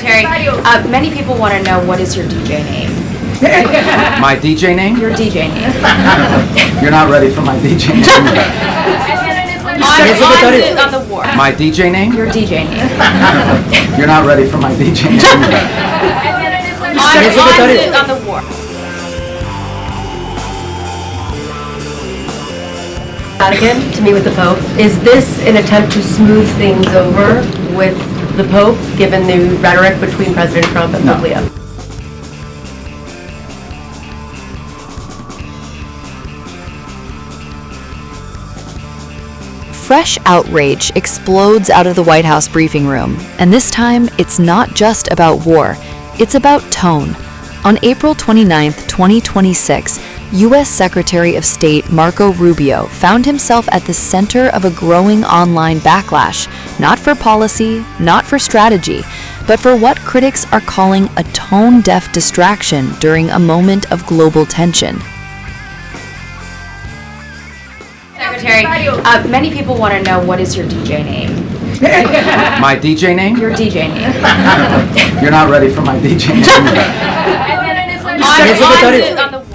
Secretary, many people want to know, what is your DJ name? My DJ name? Your DJ name. You're not ready for my DJ name. On the war. My DJ name? Your DJ name. You're not ready for my DJ name. On the war. Vatican to meet with the Pope. Is this an attempt to smooth things over with the Pope, given the rhetoric between President Trump and Pope Leo? Fresh outrage explodes out of the White House briefing room, and this time it's not just about war, it's about tone. On April 29, 2026, U.S. Secretary of State Marco Rubio found himself at the center of a growing online backlash, not for policy, not for strategy, but for what critics are calling a tone-deaf distraction during a moment of global tension. Secretary, many people want to know, what is your DJ name? My DJ name? Your DJ name. You're not ready for my DJ name. On the war.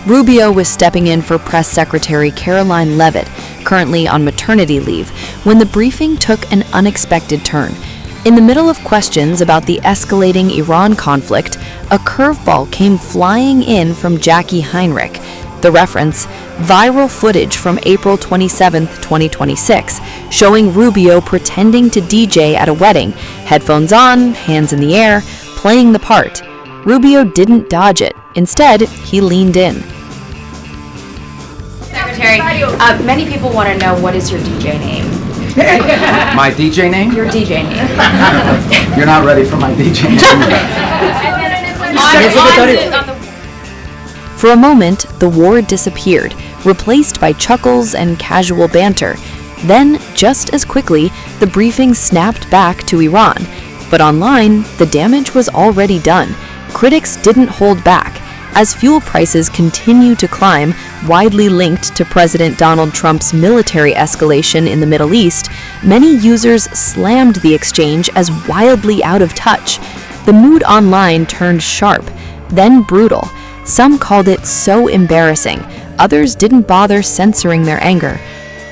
Rubio was stepping in for Press Secretary Karoline Leavitt, currently on maternity leave, when the briefing took an unexpected turn. In the middle of questions about the escalating Iran conflict, a curveball came flying in from Jacqui Heinrich. The reference, viral footage from April 27, 2026, showing Rubio pretending to DJ at a wedding, headphones on, hands in the air, playing the part. Rubio didn't dodge it. Instead, he leaned in. Secretary, many people want to know, what is your DJ name? My DJ name? Your DJ name. You're not ready for my DJ name. On the For a moment, the war disappeared, replaced by chuckles and casual banter. Then, just as quickly, the briefing snapped back to Iran. But online, the damage was already done. Critics didn't hold back. As fuel prices continue to climb, widely linked to President Donald Trump's military escalation in the Middle East, many users slammed the exchange as wildly out of touch. The mood online turned sharp, then brutal. Some called it so embarrassing, others didn't bother censoring their anger.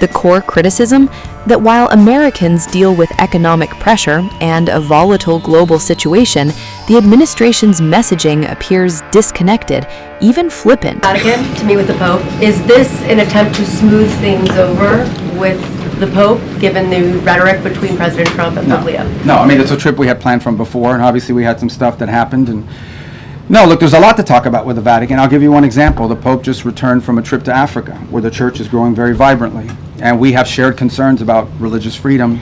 The core criticism? That while Americans deal with economic pressure and a volatile global situation, the administration's messaging appears disconnected, even flippant. Vatican to meet with the Pope. Is this an attempt to smooth things over with the Pope, given the rhetoric between President Trump and Pope Leo? No, I mean, it's a trip we had planned from before, and obviously we had some stuff that happened. And no, look, there's a lot to talk about with the Vatican. I'll give you one example. The Pope just returned from a trip to Africa, where the church is growing very vibrantly. And we have shared concerns about religious freedom,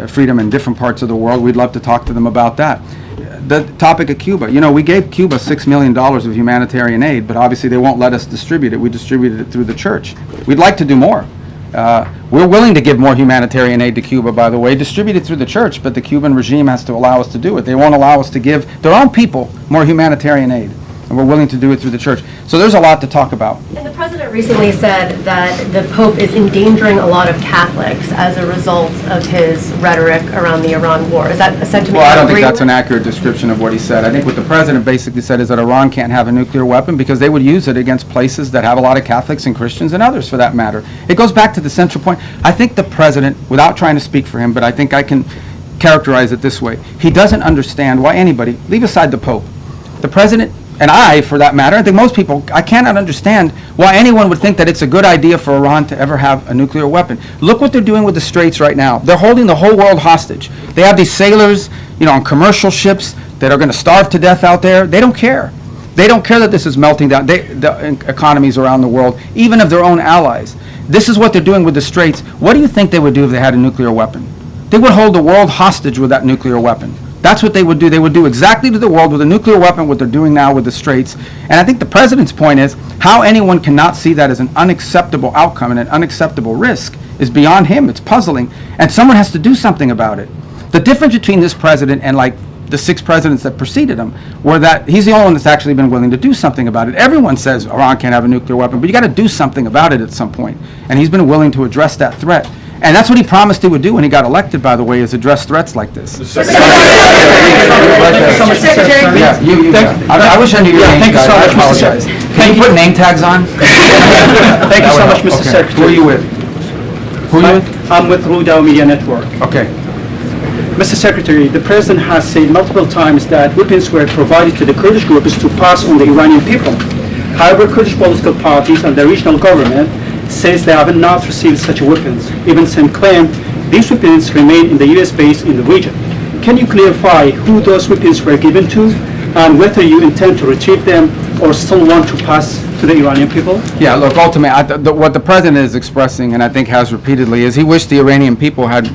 freedom in different parts of the world. We'd love to talk to them about that. The topic of Cuba, you know, we gave Cuba $6 million of humanitarian aid, but obviously they won't let us distribute it. We distributed it through the church. We'd like to do more. We're willing to give more humanitarian aid to Cuba, by the way, distributed through the church, but the Cuban regime has to allow us to do it. They won't allow us to give their own people more humanitarian aid, and we're willing to do it through the church. So there's a lot to talk about. And the president recently said that the Pope is endangering a lot of Catholics as a result of his rhetoric around the Iran war. Is that a sentiment? Well, I don't think that's an accurate description of what he said. I think what the president basically said is that Iran can't have a nuclear weapon because they would use it against places that have a lot of Catholics and Christians and others for that matter. It goes back to the central point. I think the president, without trying to speak for him, but I think I can characterize it this way. He doesn't understand why anybody, leave aside the Pope, the president, and I, for that matter, I think most people, I cannot understand why anyone would think that it's a good idea for Iran to ever have a nuclear weapon. Look what they're doing with the Straits right now. They're holding the whole world hostage. They have these sailors, you know, on commercial ships that are going to starve to death out there. They don't care. They don't care that this is melting down the economies around the world, even of their own allies. This is what they're doing with the Straits. What do you think they would do if they had a nuclear weapon? They would hold the world hostage with that nuclear weapon. That's what they would do. They would do exactly to the world with a nuclear weapon what they're doing now with the Straits. And I think the president's point is how anyone cannot see that as an unacceptable outcome and an unacceptable risk is beyond him. It's puzzling. And someone has to do something about it. The difference between this president and like the 6 presidents that preceded him were that he's the only one that's actually been willing to do something about it. Everyone says Iran can't have a nuclear weapon, but you got to do something about it at some point. And he's been willing to address that threat. And that's what he promised he would do when he got elected, by the way, is address threats like this. Secretary. Yeah, I wish I knew your name, thank you guys. so I much, Mr. apologize. Can you put name tags on? Thank you so much, Mr. Okay. Secretary. Who are you with? Who are you with? I'm with Rudao Media Network. Okay. Mr. Secretary, the President has said multiple times that weapons were provided to the Kurdish groups to pass on the Iranian people. However, Kurdish political parties and the regional government says they have not received such weapons. Even some claim these weapons remain in the U.S. base in the region. Can you clarify who those weapons were given to and whether you intend to retrieve them or still want to pass to the Iranian people? Yeah, look, ultimately, what the president is expressing, and I think has repeatedly, is he wished the Iranian people had,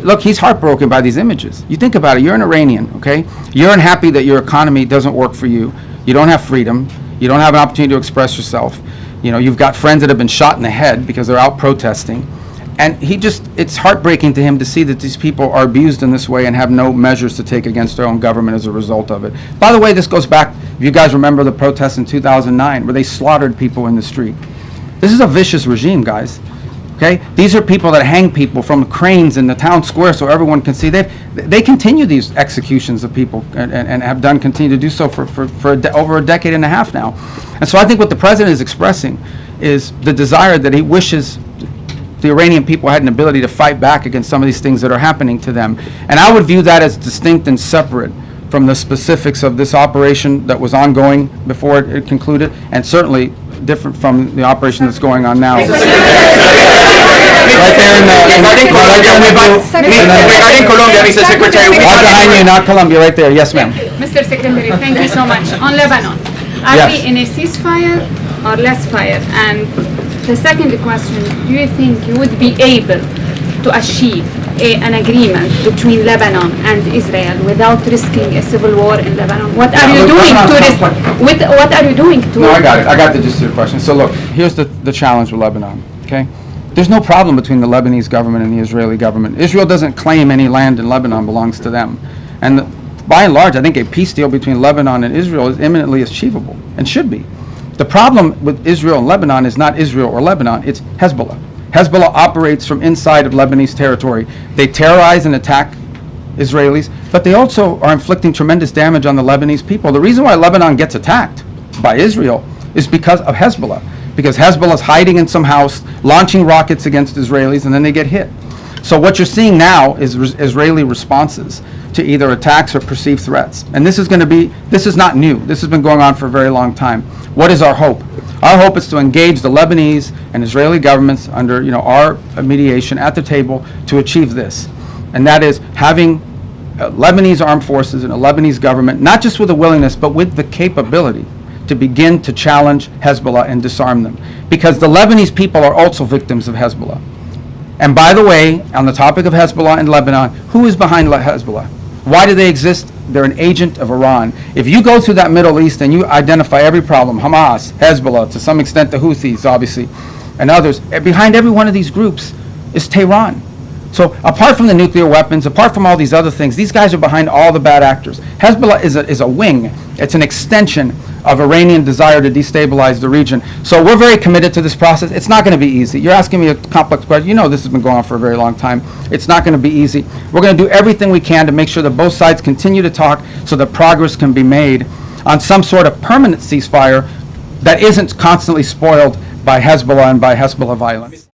look, he's heartbroken by these images. You think about it, you're an Iranian, okay? You're unhappy that your economy doesn't work for you. You don't have freedom. You don't have an opportunity to express yourself. You've got friends that have been shot in the head because they're out protesting. And it's heartbreaking to him to see that these people are abused in this way and have no measures to take against their own government as a result of it. By the way, this goes back, if you guys remember the protests in 2009 where they slaughtered people in the street. This is a vicious regime, guys. Okay? These are people that hang people from cranes in the town square so everyone can see. They continue these executions of people and have continue to do so for over a decade and a half now. And so I think what the president is expressing is the desire that he wishes the Iranian people had an ability to fight back against some of these things that are happening to them. And I would view that as distinct and separate from the specifics of this operation that was ongoing before it concluded, and certainly different from the operation that's going on now. Right there in Regarding Colombia, Mr. Secretary, not Colombia, right there. Yes, ma'am. Mr. Secretary, thank you so much. On Lebanon, are Yes. we in a ceasefire or less fire? And the second question, do you think you would be able to achieve an agreement between Lebanon and Israel without risking a civil war in Lebanon? What are you doing to what are you doing to? No, I got it. I got the gist of your question. So look, here's the challenge with Lebanon, okay? There's no problem between the Lebanese government and the Israeli government. Israel doesn't claim any land in Lebanon belongs to them. And by and large, I think a peace deal between Lebanon and Israel is imminently achievable and should be. The problem with Israel and Lebanon is not Israel or Lebanon, it's Hezbollah. Hezbollah operates from inside of Lebanese territory. They terrorize and attack Israelis, but they also are inflicting tremendous damage on the Lebanese people. The reason why Lebanon gets attacked by Israel is because of Hezbollah. Because Hezbollah is hiding in some house, launching rockets against Israelis, and then they get hit. So what you're seeing now is Israeli responses to either attacks or perceived threats. And this is not new. This has been going on for a very long time. What is our hope? Our hope is to engage the Lebanese and Israeli governments under our mediation at the table to achieve this. And that is having Lebanese armed forces and a Lebanese government, not just with the willingness, but with the capability to begin to challenge Hezbollah and disarm them. Because the Lebanese people are also victims of Hezbollah. And by the way, on the topic of Hezbollah in Lebanon, who is behind Hezbollah? Why do they exist? They're an agent of Iran. If you go through that Middle East and you identify every problem, Hamas, Hezbollah, to some extent the Houthis, obviously, and others, behind every one of these groups is Tehran. So apart from the nuclear weapons, apart from all these other things, these guys are behind all the bad actors. Hezbollah is a wing. It's an extension of Iranian desire to destabilize the region. So we're very committed to this process. It's not going to be easy. You're asking me a complex question. You know this has been going on for a very long time. It's not going to be easy. We're going to do everything we can to make sure that both sides continue to talk so that progress can be made on some sort of permanent ceasefire that isn't constantly spoiled by Hezbollah and by Hezbollah violence.